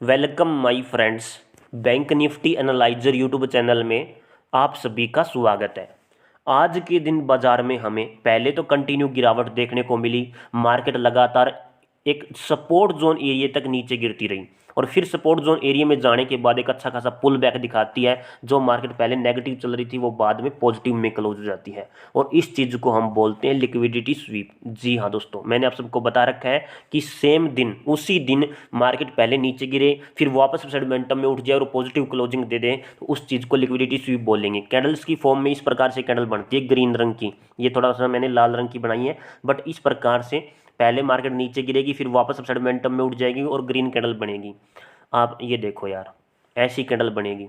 Welcome my friends. Bank Nifty analyser YouTube channel में आप सभी का स्वागत है। आज के दिन बाजार में हमें पहले तो कंटिन्यू गिरावट देखने को मिली। मार्केट लगातार एक सपोर्ट जोन एरिया तक नीचे गिरती रही और फिर सपोर्ट जोन एरिया में जाने के बाद एक अच्छा खासा पुल बैक दिखाती है। जो मार्केट पहले नेगेटिव चल रही थी वो बाद में पॉजिटिव में क्लोज हो जाती है और इस चीज़ को हम बोलते हैं लिक्विडिटी स्वीप। जी हाँ दोस्तों, मैंने आप सबको बता रखा है कि सेम दिन उसी दिन मार्केट पहले नीचे गिरे फिर वापस अपसाइड मोमेंटम में उठ जाए और पॉजिटिव क्लोजिंग दे दे तो उस चीज़ को लिक्विडिटी स्वीप बोलेंगे। कैंडल्स की फॉर्म में इस प्रकार से कैंडल बनती है ग्रीन रंग की। ये थोड़ा सा मैंने लाल रंग की बनाई है, बट इस प्रकार से पहले मार्केट नीचे गिरेगी फिर वापस अपसाइड मोमेंटम में उठ जाएगी और ग्रीन कैंडल बनेगी। आप ये देखो यार, ऐसी कैंडल बनेगी।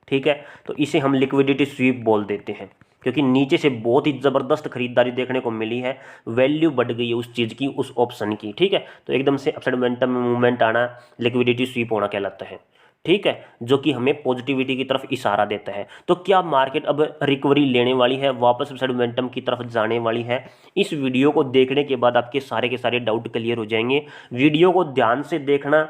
ठीक है, तो इसे हम लिक्विडिटी स्वीप बोल देते हैं क्योंकि नीचे से बहुत ही ज़बरदस्त खरीदारी देखने को मिली है। वैल्यू बढ़ गई है उस चीज़ की, उस ऑप्शन की। ठीक है, तो एकदम से अपसाइड मोमेंटम में मूवमेंट आना लिक्विडिटी स्वीप होना कहलाता है। ठीक है, जो कि हमें पॉजिटिविटी की तरफ इशारा देता है। तो क्या मार्केट अब रिकवरी लेने वाली है, वापस अपसाइड मोमेंटम की तरफ जाने वाली है? इस वीडियो को देखने के बाद आपके सारे के सारे डाउट क्लियर हो जाएंगे। वीडियो को ध्यान से देखना,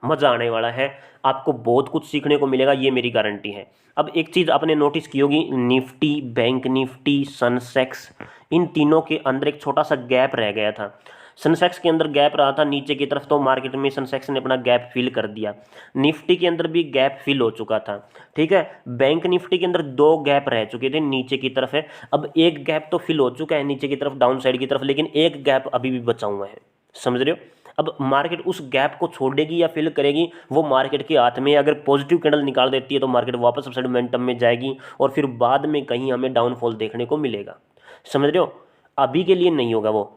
मज़ा आने वाला है, आपको बहुत कुछ सीखने को मिलेगा, ये मेरी गारंटी है। अब एक चीज़ आपने नोटिस की होगी, निफ्टी, बैंक निफ्टी, सनसेक्स, इन तीनों के अंदर एक छोटा सा गैप रह गया था। सनसेक्स के अंदर गैप रहा था नीचे की तरफ, तो मार्केट में सनसेक्स ने अपना गैप फिल कर दिया। निफ्टी के अंदर भी गैप फिल हो चुका था। ठीक है, बैंक निफ्टी के अंदर दो गैप रह चुके थे नीचे की तरफ है। अब एक गैप तो फिल हो चुका है नीचे की तरफ, डाउन साइड की तरफ, लेकिन एक गैप अभी भी बचा हुआ है। समझ रहे हो? अब मार्केट उस गैप को छोड़ेगी या फिल करेगी, वो मार्केट के हाथ में है। अगर पॉजिटिव कैंडल निकाल देती है तो मार्केट वापस अपसाइड मोमेंटम में जाएगी और फिर बाद में कहीं हमें डाउनफॉल देखने को मिलेगा। समझ रहे हो? अभी के लिए नहीं होगा वो।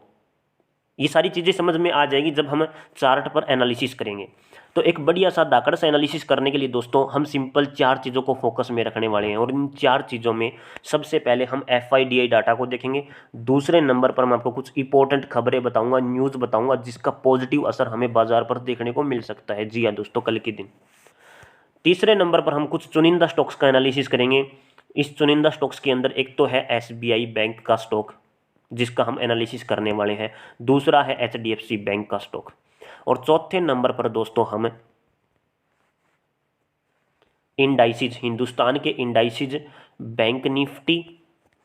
ये सारी चीज़ें समझ में आ जाएगी जब हम चार्ट पर एनालिसिस करेंगे। तो एक बढ़िया सा दाकड़ सा एनालिसिस करने के लिए दोस्तों हम सिंपल चार चीज़ों को फोकस में रखने वाले हैं और इन चार चीज़ों में सबसे पहले हम FIDI डाटा को देखेंगे। दूसरे नंबर पर मैं आपको कुछ इंपॉर्टेंट खबरें बताऊंगा, न्यूज़ बताऊंगा जिसका पॉजिटिव असर हमें बाजार पर देखने को मिल सकता है। जी हाँ दोस्तों, कल के दिन। तीसरे नंबर पर हम कुछ चुनिंदा स्टॉक्स का एनालिसिस करेंगे। इस चुनिंदा स्टॉक्स के अंदर एक तो है SBI बैंक का स्टॉक जिसका हम एनालिसिस करने वाले हैं, दूसरा है HDFC बैंक का स्टॉक, और चौथे नंबर पर दोस्तों हम इंडाइसिस, हिंदुस्तान के इंडाइसिस, बैंक निफ्टी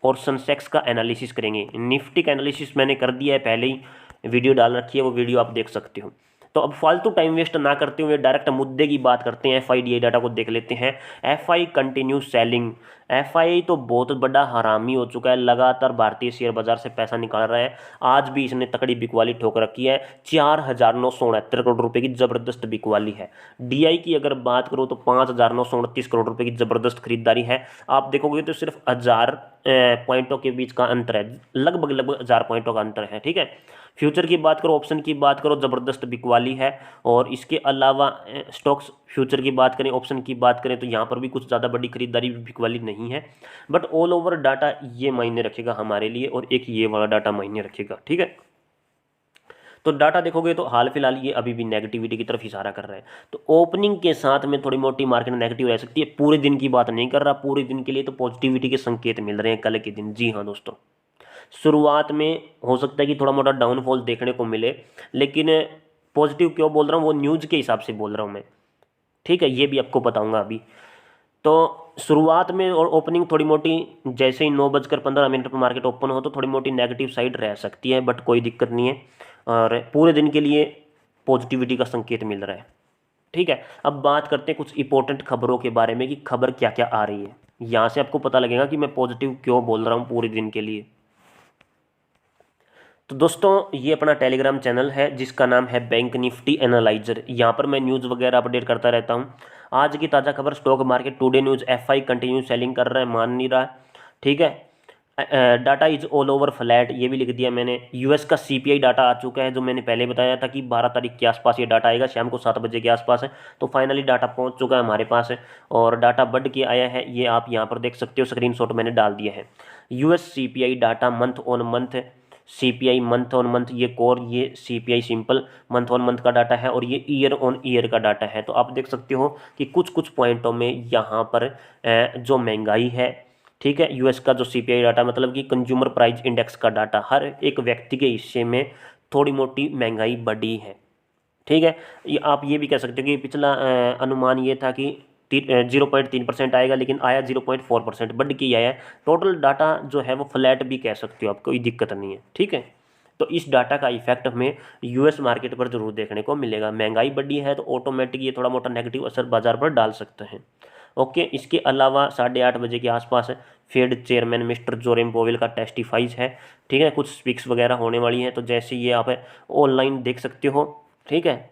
और सनसेक्स का एनालिसिस करेंगे। निफ्टी का एनालिसिस मैंने कर दिया है, पहले ही वीडियो डाल रखी है, वो वीडियो आप देख सकते हो। तो अब फालतू टाइम वेस्ट ना करते हुए डायरेक्ट मुद्दे की बात करते हैं। FIDI डाटा को देख लेते हैं। FI continue selling. FI तो बहुत बड़ा हरामी हो चुका है, लगातार भारतीय शेयर बाजार से पैसा निकाल रहा है। आज भी इसने तकड़ी बिकवाली ठोक रखी है। 4,969 करोड़ रुपए की ज़बरदस्त बिकवाली है। DI की अगर बात करो तो 5,929 करोड़ रुपए की ज़बरदस्त खरीदारी है। आप देखोगे तो सिर्फ 1,000 पॉइंटों के बीच का अंतर है, लगभग 1,000 पॉइंटों का अंतर है। ठीक है, फ्यूचर की बात करो, ऑप्शन की बात करो, ज़बरदस्त बिकवाली है। और इसके अलावा स्टॉक्स, फ्यूचर की बात करें, ऑप्शन की बात करें तो यहाँ पर भी कुछ ज़्यादा बड़ी खरीदारी बिकवाली नहीं है। बट ऑल ओवर डाटा ये मायने रखेगा हमारे लिए और एक ये वाला डाटा मायने रखेगा। ठीक है, तो डाटा देखोगे तो हाल फिलहाल ये अभी भी नेगेटिविटी की तरफ इशारा कर रहा है। तो ओपनिंग के साथ में थोड़ी मोटी मार्केट नेगेटिव रह सकती है। पूरे दिन की बात नहीं कर रहा, पूरे दिन के लिए तो पॉजिटिविटी के संकेत मिल रहे हैं कल के दिन। जी हाँ दोस्तों, शुरुआत में हो सकता है कि थोड़ा मोटा डाउनफॉल देखने को मिले, लेकिन पॉजिटिव क्यों बोल रहा हूँ वो न्यूज़ के हिसाब से बोल रहा हूँ मैं। ठीक है, ये भी आपको बताऊंगा अभी। तो शुरुआत में और ओपनिंग थोड़ी मोटी, जैसे ही 9:15 पर मार्केट ओपन हो तो थोड़ी मोटी नेगेटिव साइड रह सकती है, बट कोई दिक्कत नहीं है और पूरे दिन के लिए पॉजिटिविटी का संकेत मिल रहा है। ठीक है, अब बात करते हैं कुछ इंपॉर्टेंट खबरों के बारे में कि खबर क्या क्या आ रही है। यहाँ से आपको पता लगेगा कि मैं पॉजिटिव क्यों बोल रहा हूँ पूरे दिन के लिए। तो दोस्तों ये अपना टेलीग्राम चैनल है जिसका नाम है बैंक निफ्टी एनालाइजर। यहाँ पर मैं न्यूज़ वगैरह अपडेट करता रहता हूँ। आज की ताज़ा खबर, stock market today news, FI continue selling कर रहा है, मान नहीं रहा। ठीक है, data is all over flat, ये भी लिख दिया मैंने। US का CPI डाटा आ चुका है, जो मैंने पहले बताया था कि 12 तारीख के आसपास ये डाटा आएगा, शाम को 7 बजे के आसपास है। तो फाइनली डाटा पहुंच चुका है हमारे पास है और डाटा बढ़ के आया है, ये आप यहाँ पर देख सकते हो, स्क्रीनशॉट मैंने डाल दिया है। US CPI data month on month, CPI month on month, ये कोर, ये CPI simple month on month का डाटा है और ये ईयर ऑन ईयर का डाटा है। तो आप देख सकते हो कि कुछ कुछ पॉइंटों में यहाँ पर जो महंगाई है, ठीक है, US का जो CPI डाटा मतलब कि कंज्यूमर प्राइस इंडेक्स का डाटा, हर एक व्यक्ति के हिस्से में थोड़ी मोटी महंगाई बढ़ी है। ठीक है। आप ये भी कह सकते हो कि पिछला अनुमान ये था कि 0.3% आएगा, लेकिन आया 0.4%, बढ़ के ही आया। टोटल डाटा जो है वो फ्लैट भी कह सकते हो आप, कोई दिक्कत नहीं है। ठीक है, तो इस डाटा का इफेक्ट हमें यूएस मार्केट पर जरूर देखने को मिलेगा। महंगाई बढ़ी है तो ऑटोमेटिक ये थोड़ा मोटा नेगेटिव असर बाजार पर डाल सकते हैं। ओके, इसके अलावा 8:30 बजे के आसपास फेड चेयरमैन मिस्टर जोरेम पोवेल का टेस्टिफाइज है। ठीक है, कुछ स्पीक्स वगैरह होने वाली हैं, तो जैसे ये आप ऑनलाइन देख सकते हो। ठीक है,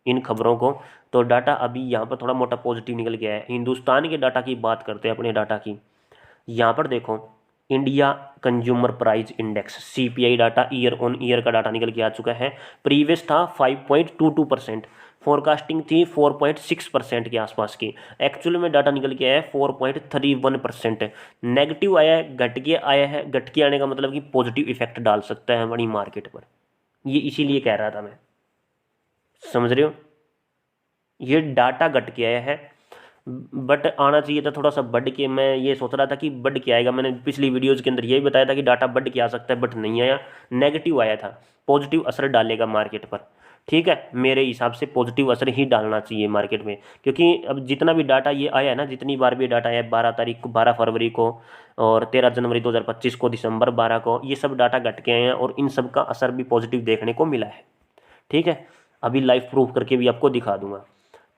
इन खबरों को। तो डाटा अभी यहाँ पर थोड़ा मोटा पॉजिटिव निकल गया है। हिंदुस्तान के डाटा की बात करते हैं, अपने डाटा की। यहाँ पर देखो, India consumer price index CPI data year on year का डाटा निकल के आ चुका है। प्रीवियस था 5.22%, फोरकास्टिंग थी 4.6% के आसपास की। एक्चुअल में डाटा निकल के आया है 4.31%। नेगेटिव आया है, घट के आया है। घट के आने का मतलब कि पॉजिटिव इफेक्ट डाल सकता है हमारी मार्केट पर। ये इसीलिए कह रहा था मैं, समझ रहे हो। ये डाटा घट के आया है, बट आना चाहिए था थोड़ा सा बढ़ के। मैं ये सोच रहा था कि बढ़ के आएगा, मैंने पिछली वीडियोज़ के अंदर ये भी बताया था कि डाटा बढ़ के आ सकता है, बट नहीं आया, नेगेटिव आया था। पॉजिटिव असर डालेगा मार्केट पर। ठीक है, मेरे हिसाब से पॉजिटिव असर ही डालना चाहिए मार्केट में, क्योंकि अब जितना भी डाटा ये आया है ना, जितनी बार भी डाटा आया है, 12 तारीख को, 12 फरवरी को, और 13 जनवरी 2025 को, दिसंबर 12 को, ये सब डाटा घट के आए हैं और इन सब का असर भी पॉजिटिव देखने को मिला है। ठीक है, अभी लाइव प्रूफ करके भी आपको दिखा दूंगा।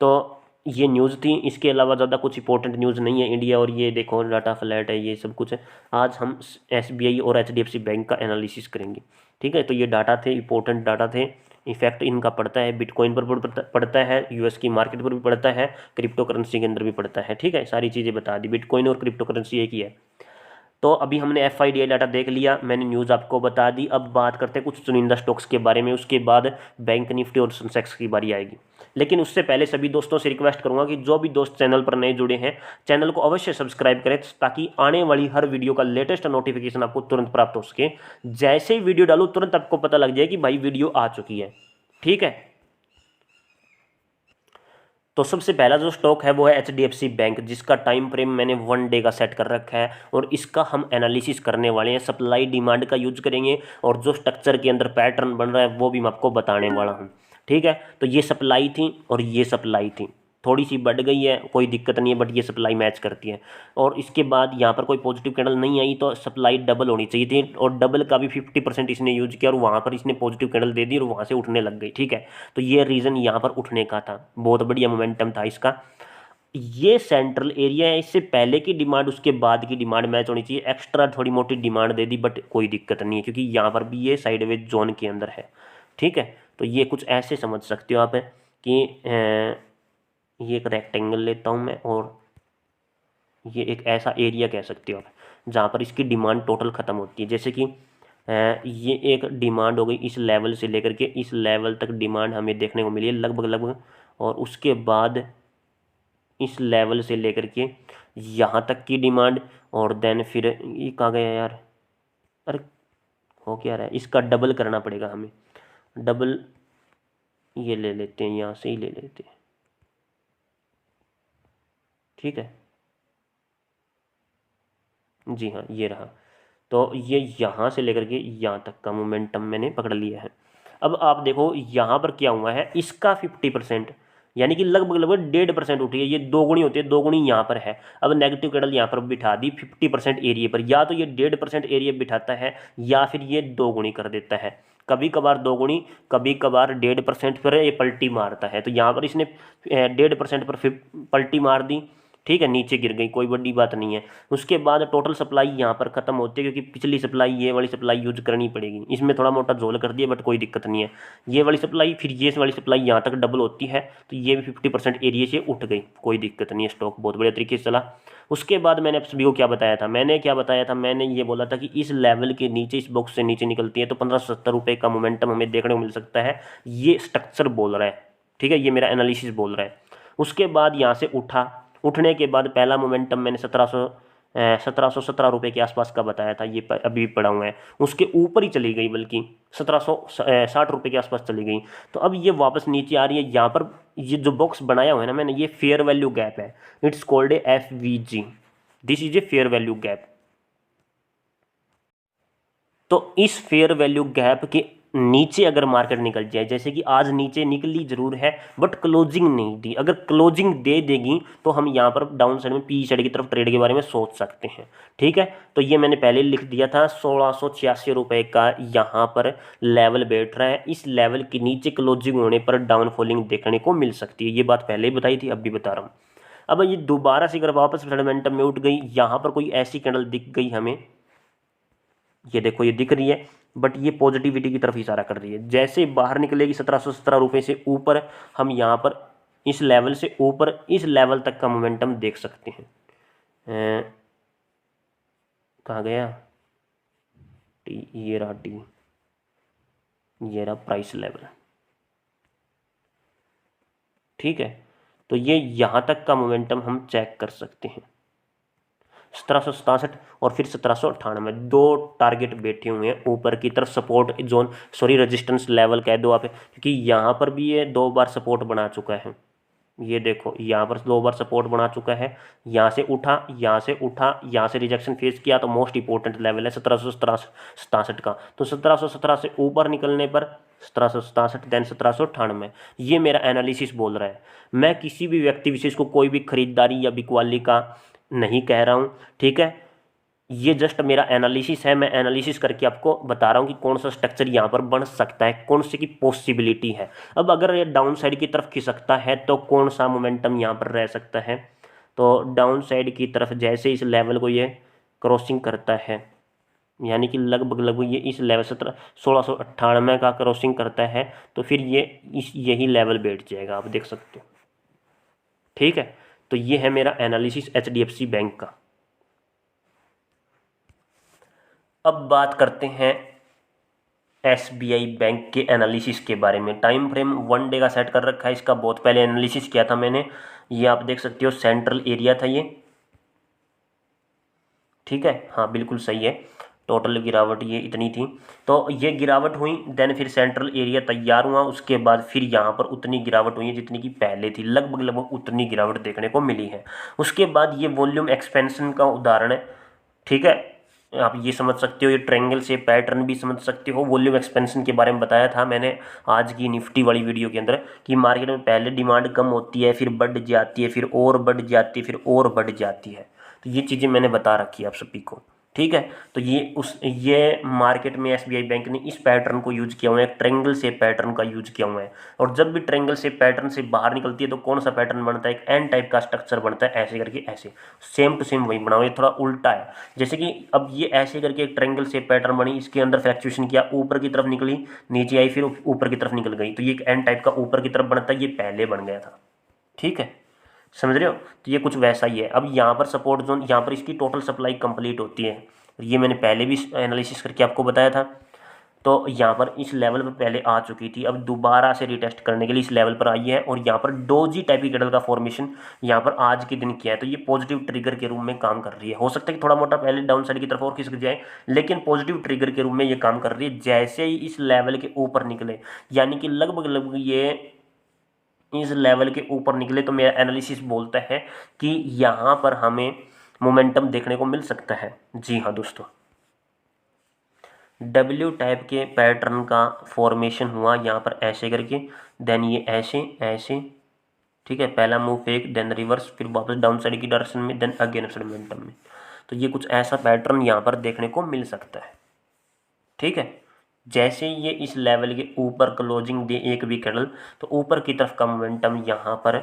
तो ये न्यूज़ थी, इसके अलावा ज़्यादा कुछ इंपॉर्टेंट न्यूज़ नहीं है इंडिया। और ये देखो डाटा फ्लैट है, ये सब कुछ है। आज हम एसबीआई और एचडीएफसी बैंक का एनालिसिस करेंगे। ठीक है, तो ये डाटा थे, इंपॉर्टेंट डाटा थे। इफेक्ट इनका पड़ता है, बिटकॉइन पर पड़ता है, यूएस की मार्केट पर भी पड़ता है, क्रिप्टो करेंसी के अंदर भी पड़ता है। ठीक है, सारी चीज़ें बता दी। बिटकॉइन और क्रिप्टो करेंसी एक ही है। तो अभी हमने एफआईडीआई डाटा देख लिया, मैंने न्यूज़ आपको बता दी। अब बात करते हैं कुछ चुनिंदा स्टॉक्स के बारे में, उसके बाद बैंक निफ्टी और सेंसेक्स की बारी आएगी। लेकिन उससे पहले सभी दोस्तों से रिक्वेस्ट करूंगा कि जो भी दोस्त चैनल पर नए जुड़े हैं, चैनल को अवश्य सब्सक्राइब करें, ताकि आने वाली हर वीडियो का लेटेस्ट नोटिफिकेशन आपको तुरंत प्राप्त हो सके। जैसे ही वीडियो डालूँ तुरंत आपको पता लग जाए कि भाई वीडियो आ चुकी है। ठीक है, तो सबसे पहला जो स्टॉक है वो है एचडीएफसी बैंक, जिसका टाइम फ्रेम मैंने 1 डे का सेट कर रखा है, और इसका हम एनालिसिस करने वाले हैं। सप्लाई डिमांड का यूज करेंगे, और जो स्ट्रक्चर के अंदर पैटर्न बन रहा है वो भी मैं आपको बताने वाला हूँ। ठीक है, तो ये सप्लाई थी और ये सप्लाई थी, थोड़ी सी बढ़ गई है, कोई दिक्कत नहीं है, बट ये सप्लाई मैच करती है। और इसके बाद यहाँ पर कोई पॉजिटिव कैंडल नहीं आई, तो सप्लाई डबल होनी चाहिए थी, और डबल का भी 50% इसने यूज किया, और वहाँ पर इसने पॉजिटिव कैंडल दे दी और वहाँ से उठने लग गई। ठीक है, तो ये रीज़न यहाँ पर उठने का था, बहुत बढ़िया मोमेंटम था इसका। ये सेंट्रल एरिया है, इससे पहले की डिमांड उसके बाद की डिमांड मैच होनी चाहिए। एक्स्ट्रा थोड़ी मोटी डिमांड दे दी, बट कोई दिक्कत नहीं है, क्योंकि यहाँ पर भी ये साइडवेज जोन के अंदर है। ठीक है, तो ये कुछ ऐसे समझ सकते हो आप कि ये एक रेक्टेंगल लेता हूँ मैं, और ये एक ऐसा एरिया कह सकते हो आप, जहाँ पर इसकी डिमांड टोटल ख़त्म होती है। जैसे कि ये एक डिमांड हो गई, इस लेवल से लेकर के इस लेवल तक डिमांड हमें देखने को मिली है लगभग लगभग, और उसके बाद इस लेवल से लेकर के यहाँ तक की डिमांड, और देन फिर ये कहाँ गया यार, अरे हो क्या रहा है, इसका डबल करना पड़ेगा हमें। डबल ये ले लेते हैं, यहाँ से ही ले लेते हैं। ठीक है, जी हाँ, ये रहा। तो ये यहाँ से लेकर के यहाँ तक का मोमेंटम मैंने पकड़ लिया है। अब आप देखो यहाँ पर क्या हुआ है, इसका 50%, यानी कि लगभग लगभग 1.5% उठी है। ये दोगुनी होती है, दोगुनी यहाँ पर है। अब नेगेटिव कैंडल यहाँ पर बिठा दी 50% एरिया पर, या तो ये 1.5% एरिया बिठाता है, या फिर ये दोगुनी कर देता है। कभी कभार दोगुनी, कभी कभार 1.5% पर ये पलटी मारता है। तो यहाँ पर इसने 1.5% पर पलटी मार दी। ठीक है, नीचे गिर गई, कोई बड़ी बात नहीं है। उसके बाद टोटल सप्लाई यहाँ पर खत्म होती है, क्योंकि पिछली सप्लाई, ये वाली सप्लाई यूज करनी पड़ेगी। इसमें थोड़ा मोटा झोल कर दिया, बट कोई दिक्कत नहीं है। ये वाली सप्लाई, फिर ये वाली सप्लाई यहाँ तक डबल होती है, तो ये भी 50% एरिया से उठ गई, कोई दिक्कत नहीं है। स्टॉक बहुत बढ़िया तरीके से चला। उसके बाद मैंने आप सभी को क्या बताया था, मैंने ये बोला था कि इस लेवल के नीचे, इस बॉक्स से नीचे निकलती है तो 1570 रुपये का मोमेंटम हमें देखने को मिल सकता है। ये स्ट्रक्चर बोल रहा है। ठीक है, ये मेरा एनालिसिस बोल रहा है। उसके बाद यहाँ से उठा, उठने के बाद पहला मोमेंटम मैंने 1717 रुपये के आसपास का बताया था, ये अभी पड़ा हुआ है। उसके ऊपर ही चली गई, बल्कि 1760 रुपये के आसपास चली गई। तो अब ये वापस नीचे आ रही है। यहाँ पर ये जो बॉक्स बनाया हुआ है ना मैंने, ये फेयर वैल्यू गैप है। It's called a FVG, this is a fair value gap. तो इस फेयर वैल्यू गैप के नीचे अगर मार्केट निकल जाए, जैसे कि आज नीचे निकली जरूर है बट क्लोजिंग नहीं दी, अगर क्लोजिंग दे देगी तो हम यहाँ पर डाउन साइड में पी साइड की तरफ ट्रेड के बारे में सोच सकते हैं। ठीक है, तो ये मैंने पहले लिख दिया था 1686 रुपये का यहाँ पर लेवल बैठ रहा है। इस लेवल के नीचे क्लोजिंग होने पर डाउन फॉलिंग देखने को मिल सकती है, ये बात पहले ही बताई थी, अब भी बता रहा हूँ। अब ये दोबारा से अगर वापस मोमेंटम में उठ गई, यहाँ पर कोई ऐसी कैंडल दिख गई हमें, ये देखो ये दिख रही है बट ये पॉजिटिविटी की तरफ इशारा कर रही है। जैसे बाहर निकलेगी 1717 रुपये से ऊपर, हम यहाँ पर इस लेवल से ऊपर इस लेवल तक का मोमेंटम देख सकते हैं। कहाँ गया टी, ये रहा टी, ये रहा प्राइस लेवल। ठीक है, तो ये यहाँ तक का मोमेंटम हम चेक कर सकते हैं, 1767 और फिर 1798, दो टारगेट बैठे हुए हैं ऊपर की तरफ, support zone, sorry resistance level कह दो आप, क्योंकि यहाँ पर भी ये 2 बार सपोर्ट बना चुका है। ये देखो यहाँ पर 2 बार सपोर्ट बना चुका है, यहाँ से उठा, यहाँ से उठा, यहाँ से रिजेक्शन फेस किया, तो मोस्ट इंपॉर्टेंट लेवल है 1767 का। तो 1717 से ऊपर निकलने पर 1767 देन 1798, ये मेरा एनालिसिस बोल रहा है। मैं किसी भी व्यक्ति विशेष को कोई भी खरीदारी या बिकवाली का नहीं कह रहा हूँ। ठीक है, ये जस्ट मेरा एनालिसिस है, मैं एनालिसिस करके आपको बता रहा हूँ कि कौन सा स्ट्रक्चर यहाँ पर बन सकता है, कौन सी की पॉसिबिलिटी है। अब अगर ये डाउन साइड की तरफ खिसकता है तो कौन सा मोमेंटम यहाँ पर रह सकता है, तो डाउन साइड की तरफ जैसे इस लेवल को ये क्रॉसिंग करता है, यानी कि लगभग ये इस लेवल 1698 का क्रॉसिंग करता है, तो फिर ये यही लेवल बैठ जाएगा, आप देख सकते हो। ठीक है, तो ये है मेरा एनालिसिस HDFC बैंक का। अब बात करते हैं SBI बैंक के एनालिसिस के बारे में। टाइम फ्रेम 1 डे का सेट कर रखा है, इसका बहुत पहले एनालिसिस किया था मैंने, ये आप देख सकते हो सेंट्रल एरिया था ये। ठीक है, हाँ बिल्कुल सही है, टोटल गिरावट ये इतनी थी, तो ये गिरावट हुई, देन फिर सेंट्रल एरिया तैयार हुआ, उसके बाद फिर यहाँ पर उतनी गिरावट हुई है जितनी की पहले थी, लगभग उतनी गिरावट देखने को मिली है। उसके बाद ये वॉल्यूम एक्सपेंशन का उदाहरण है। ठीक है, आप ये समझ सकते हो, ये ट्रायंगल से पैटर्न भी समझ सकते हो। वॉल्यूम एक्सपेंशन के बारे में बताया था मैंने आज की निफ्टी वाली वीडियो के अंदर कि मार्केट में पहले डिमांड कम होती है, फिर बढ़ जाती है, फिर और बढ़ जाती है, फिर और बढ़ जाती है। तो ये चीज़ें मैंने बता रखी है आप सभी को। ठीक है, तो ये मार्केट में SBI बैंक ने इस पैटर्न को यूज किया हुआ है, ट्रायंगल से पैटर्न का यूज किया हुआ है। और जब भी ट्रायंगल से पैटर्न से बाहर निकलती है तो कौन सा पैटर्न बनता है, एक एन टाइप का स्ट्रक्चर बनता है, ऐसे करके ऐसे, सेम टू सेम वही बना हुआ, ये थोड़ा उल्टा है। जैसे कि अब ये ऐसे करके एक ट्रायंगल से पैटर्न बनी, इसके अंदर फ्लैक्चुएशन किया, ऊपर की तरफ निकली, नीचे आई, फिर ऊपर की तरफ निकल गई, तो ये एक एन टाइप का ऊपर की तरफ बनता है, ये पहले बन गया था। ठीक है, समझ रहे हो, तो ये कुछ वैसा ही है। अब यहाँ पर सपोर्ट जोन, यहाँ पर इसकी टोटल सप्लाई कंप्लीट होती है, ये मैंने पहले भी एनालिसिस करके आपको बताया था। तो यहाँ पर इस लेवल पर पहले आ चुकी थी, अब दोबारा से रिटेस्ट करने के लिए इस लेवल पर आई है, और यहाँ पर डोजी टाइप की कैंडल का फॉर्मेशन यहाँ पर आज के दिन किया है, तो ये पॉजिटिव ट्रिगर के रूप में काम कर रही है। हो सकता है कि थोड़ा मोटा पहले डाउन साइड की तरफ और खिसक जाए, लेकिन पॉजिटिव ट्रिगर के रूप में ये काम कर रही है। जैसे ही इस लेवल के ऊपर निकले, यानी कि लगभग ये इस लेवल के ऊपर निकले, तो मेरा एनालिसिस बोलता है कि यहाँ पर हमें मोमेंटम देखने को मिल सकता है। जी हाँ दोस्तों, W टाइप के पैटर्न का फॉर्मेशन हुआ यहाँ पर ऐसे करके, देन ये ऐसे ऐसे, ठीक है, पहला मूव फेक, देन रिवर्स, फिर वापस डाउन साइड की डायरेक्शन में, देन अगेन मोमेंटम में। तो ये कुछ ऐसा पैटर्न यहाँ पर देखने को मिल सकता है। ठीक है, जैसे ये इस लेवल के ऊपर क्लोजिंग दे एक भी कैंडल, तो ऊपर की तरफ का मोमेंटम यहाँ पर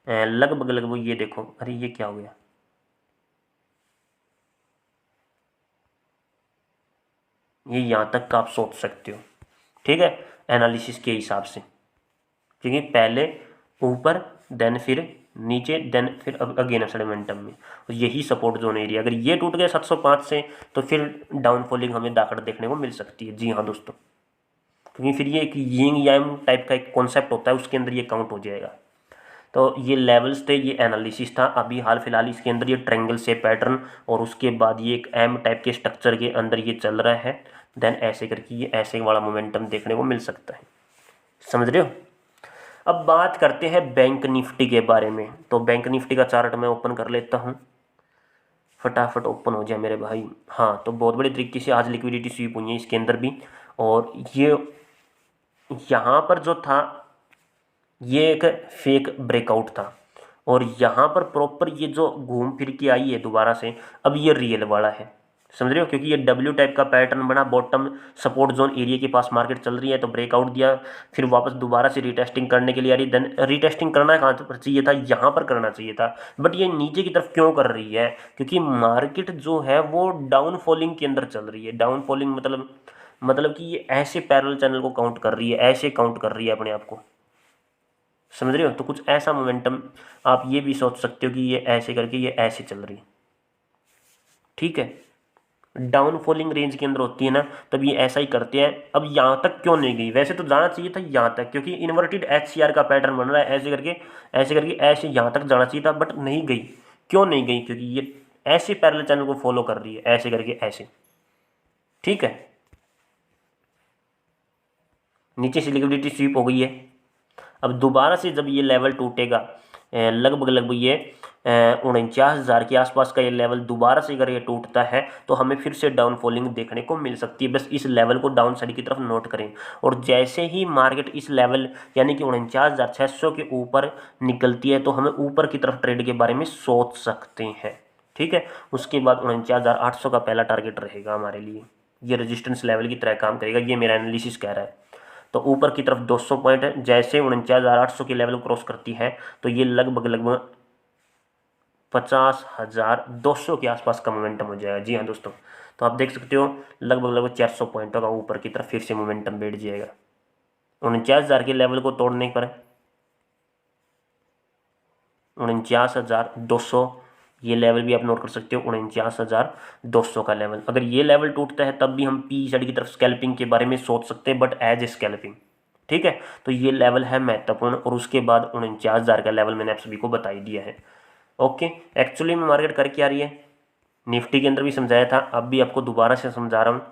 लगभग ये देखो, अरे ये क्या हो गया, ये यहाँ तक का आप सोच सकते हो। ठीक है, एनालिसिस के हिसाब से, क्योंकि पहले ऊपर, देन फिर नीचे, देन फिर अगेन मोमेंटम में, और यही सपोर्ट जोन एरिया, अगर ये टूट गया 705 से, तो फिर डाउनफॉलिंग हमें दाखड़ देखने को मिल सकती है। जी हाँ दोस्तों, क्योंकि फिर ये एक यिंग यांग टाइप का एक कॉन्सेप्ट होता है, उसके अंदर ये काउंट हो जाएगा। तो ये लेवल्स थे, ये एनालिसिस था। अभी हाल फिलहाल इसके अंदर ये ट्रायंगल से पैटर्न, और उसके बाद ये एक एम टाइप के स्ट्रक्चर के अंदर ये चल रहा है, देन ऐसे करके ये ऐसे वाला मोमेंटम देखने को मिल सकता है। समझ रहे हो। अब बात करते हैं बैंक निफ्टी के बारे में। तो बैंक निफ्टी का चार्ट मैं ओपन कर लेता हूँ, फटाफट ओपन हो जाए मेरे भाई। हाँ, तो बहुत बड़े तरीके से आज लिक्विडिटी स्वीप हुई है इसके अंदर भी, और ये यहाँ पर जो था ये एक फेक ब्रेकआउट था, और यहाँ पर प्रॉपर ये जो घूम फिर के आई है दोबारा से, अब ये रियल वाला है, समझ रहे हो, क्योंकि ये डब्ल्यू टाइप का पैटर्न बना, बॉटम सपोर्ट जोन एरिया के पास मार्केट चल रही है, तो ब्रेकआउट दिया, फिर वापस दोबारा से रीटेस्टिंग करने के लिए आ रही, देन रीटेस्टिंग करना कहाँ पर चाहिए था, यहाँ पर करना चाहिए था, बट ये नीचे की तरफ क्यों कर रही है, क्योंकि मार्केट जो है वो डाउन फॉलिंग के अंदर चल रही है। डाउन फॉलिंग मतलब कि ये ऐसे पैरेलल चैनल को काउंट कर रही है, ऐसे काउंट कर रही है अपने आप को, समझ रहे हो, तो कुछ ऐसा मोमेंटम आप ये भी सोच सकते हो कि ये ऐसे करके ये ऐसे चल रही है, ठीक है, डाउन फॉलिंग रेंज के अंदर होती है ना, तब ये ऐसा ही करते हैं। अब यहाँ तक क्यों नहीं गई, वैसे तो जाना चाहिए था यहाँ तक, क्योंकि इन्वर्टेड HCR का पैटर्न बन रहा है, ऐसे करके ऐसे यहाँ तक जाना चाहिए था, बट नहीं गई। क्यों नहीं गई, क्योंकि ये ऐसे पैरेलल चैनल को फॉलो कर रही है, ऐसे करके ऐसे, ठीक है। नीचे से लिक्विडिटी स्वीप हो गई है। अब दोबारा से जब ये लेवल टूटेगा, लगभग ये 49,000 के आसपास का ये लेवल दोबारा से अगर ये टूटता है, तो हमें फिर से डाउन फॉलिंग देखने को मिल सकती है। बस इस लेवल को डाउन साइड की तरफ नोट करें, और जैसे ही मार्केट इस लेवल यानी कि 49,600 के ऊपर निकलती है, तो हमें ऊपर की तरफ ट्रेड के बारे में सोच सकते हैं, ठीक है। उसके बाद 49,800 का पहला टारगेट रहेगा हमारे लिए, ये रेजिस्टेंस लेवल की तरह काम करेगा, ये मेरा एनालिसिस कह रहा है। तो ऊपर की तरफ 200 पॉइंट है, जैसे 49,800 के लेवल क्रॉस करती है, तो ये लगभग 50,200 के आसपास का मोमेंटम हो जाएगा। जी हाँ दोस्तों, तो आप देख सकते हो लगभग 400 पॉइंटों का ऊपर की तरफ फिर से मोमेंटम बैठ जाएगा 49,000 के लेवल को तोड़ने पर। 49,200 ये लेवल भी आप नोट कर सकते हो, 49,200 का लेवल। अगर ये लेवल टूटता है तब भी हम पी साइड की तरफ स्कैल्पिंग के बारे में सोच सकते हैं, बट एज ए स्कैल्पिंग, ठीक है। तो ये लेवल है महत्वपूर्ण, और उसके बाद 49,000 का लेवल मैंने आप सभी को बता ही दिया है। ओके, एक्चुअली में मार्केट कर क्या रही है, निफ्टी के अंदर भी समझाया था, अब भी आपको दोबारा से समझा रहा हूँ।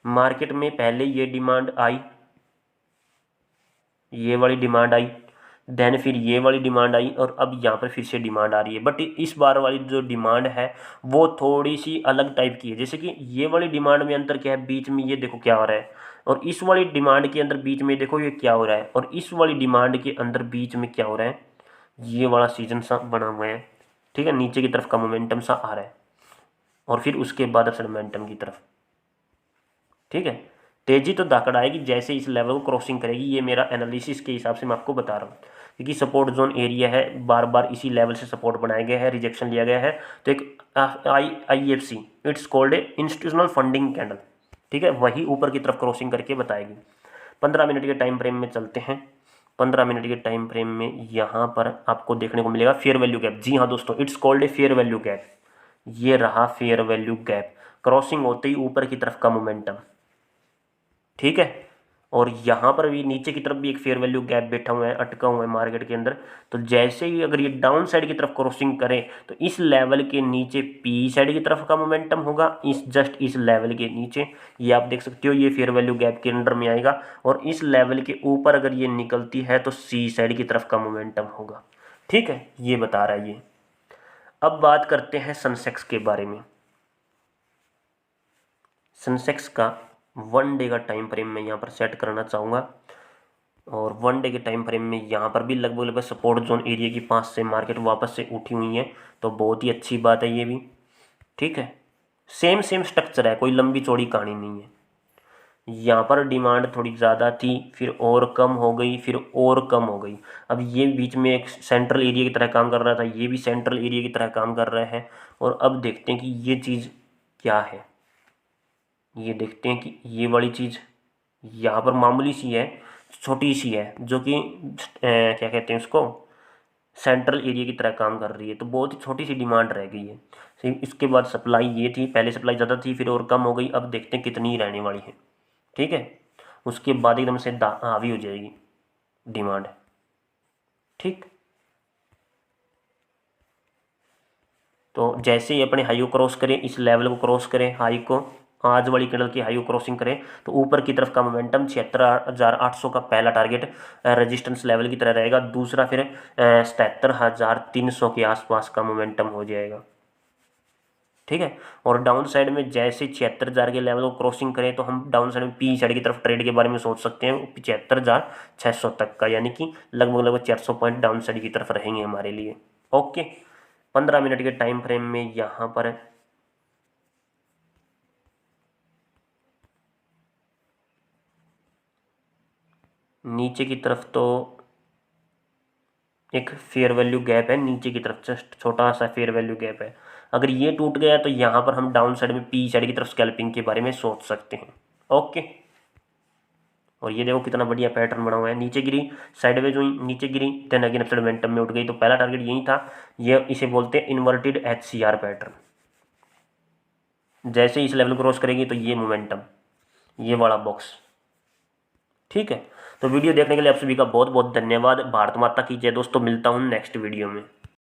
मार्केट में पहले ये डिमांड आई, ये वाली डिमांड आई, देन फिर ये वाली डिमांड आई, और अब यहाँ पर फिर से डिमांड आ रही है, बट इस बार वाली जो डिमांड है वो थोड़ी सी अलग टाइप की है। जैसे कि ये वाली डिमांड में अंतर क्या है, बीच में ये देखो क्या हो रहा है, और इस वाली डिमांड के अंदर बीच में देखो ये क्या हो रहा है, और इस वाली डिमांड के अंदर बीच में क्या हो रहा है, ये वाला सीजन सा बना हुआ है, ठीक है, नीचे की तरफ का मोमेंटम सा आ रहा है, और फिर उसके बाद अपने मोमेंटम की तरफ, ठीक है। तेजी तो धाकड़ आएगी जैसे इस लेवल को क्रॉसिंग करेगी, ये मेरा एनालिसिस के हिसाब से मैं आपको बता रहा हूँ, क्योंकि सपोर्ट जोन एरिया है, बार बार इसी लेवल से सपोर्ट बनाया गया है, रिजेक्शन लिया गया है, तो एक IFC, it's called a institutional funding candle, ठीक है, वही ऊपर की तरफ क्रॉसिंग करके बताएगी। 15 मिनट के टाइम फ्रेम में चलते हैं। 15 मिनट के टाइम फ्रेम में यहाँ पर आपको देखने को मिलेगा फेयर वैल्यू गैप। जी हाँ दोस्तों, it's called a fair value gap, ये रहा फेयर वैल्यू गैप, क्रॉसिंग होते ही ऊपर की तरफ का मोमेंटम, ठीक है। और यहाँ पर भी नीचे की तरफ भी एक फेयर वैल्यू गैप बैठा हुआ है, अटका हुआ है मार्केट के अंदर, तो जैसे ही अगर ये डाउन साइड की तरफ क्रॉसिंग करे, तो इस लेवल के नीचे पी साइड की तरफ का मोमेंटम होगा, जस्ट इस लेवल के नीचे, ये आप देख सकते हो, ये फेयर वैल्यू गैप के अंडर में आएगा, और इस लेवल के ऊपर अगर ये निकलती है तो सी साइड की तरफ का मोमेंटम होगा, ठीक है, ये बता रहा है ये। अब बात करते हैं सेंसेक्स के बारे में। सेंसेक्स का 1 डे का टाइम फ्रेम मैं यहाँ पर सेट करना चाहूँगा, और 1 डे के टाइम फ्रेम में यहाँ पर भी लगभग सपोर्ट जोन एरिया की पास से मार्केट वापस से उठी हुई है, तो बहुत ही अच्छी बात है ये भी, ठीक है। सेम स्ट्रक्चर है, कोई लंबी चौड़ी कहानी नहीं है। यहाँ पर डिमांड थोड़ी ज़्यादा थी, फिर और कम हो गई, फिर और कम हो गई। अब ये बीच में एक सेंट्रल एरिया की तरह काम कर रहा था, ये भी सेंट्रल एरिया की तरह काम कर रहा है, और अब देखते हैं कि ये चीज़ क्या है। ये देखते हैं कि ये वाली चीज़ यहाँ पर मामूली सी है, छोटी सी है, जो कि क्या कहते हैं उसको, सेंट्रल एरिया की तरह काम कर रही है, तो बहुत ही छोटी सी डिमांड रह गई है। इसके बाद सप्लाई ये थी, पहले सप्लाई ज़्यादा थी, फिर और कम हो गई, अब देखते हैं कितनी रहने वाली है, ठीक है। उसके बाद एकदम से हावी हो जाएगी डिमांड, ठीक। तो जैसे ही अपने हाई को क्रॉस करें, इस लेवल को क्रॉस करें, हाई को, आज वाली कैंडल की हाई को क्रॉसिंग करें, तो ऊपर की तरफ का मोमेंटम 76,800 का पहला टारगेट रेजिस्टेंस लेवल की तरह रहेगा, दूसरा फिर 77,300 के आसपास का मोमेंटम हो जाएगा, ठीक है। और डाउन साइड में जैसे 76,000 के लेवल को क्रॉसिंग करें तो हम डाउन साइड में पी साइड की तरफ ट्रेड के बारे में सोच सकते हैं 75,600 तक का, यानी कि लगभग 400 पॉइंट डाउन साइड की तरफ रहेंगे हमारे लिए। ओके, 15 मिनट के टाइम फ्रेम में यहाँ पर नीचे की तरफ तो एक फेयर वैल्यू गैप है, नीचे की तरफ जस्ट छोटा सा फेयर वैल्यू गैप है। अगर ये टूट गया तो यहाँ पर हम डाउन साइड में पी साइड की तरफ स्कैल्पिंग के बारे में सोच सकते हैं। ओके, और ये देखो कितना बढ़िया पैटर्न बना हुआ है, नीचे गिरी साइडवेज हुई, नीचे गिरी देन अगेन अपसाइड मोमेंटम में उठ गई। तो पहला टारगेट यही था, ये इसे बोलते हैं इन्वर्टेड HCR पैटर्न। जैसे इस लेवल क्रॉस करेगी तो ये मोमेंटम, ये वाला बॉक्स। ठीक है, तो वीडियो देखने के लिए आप सभी का बहुत बहुत धन्यवाद। भारत माता की जय दोस्तों, मिलता हूँ नेक्स्ट वीडियो में।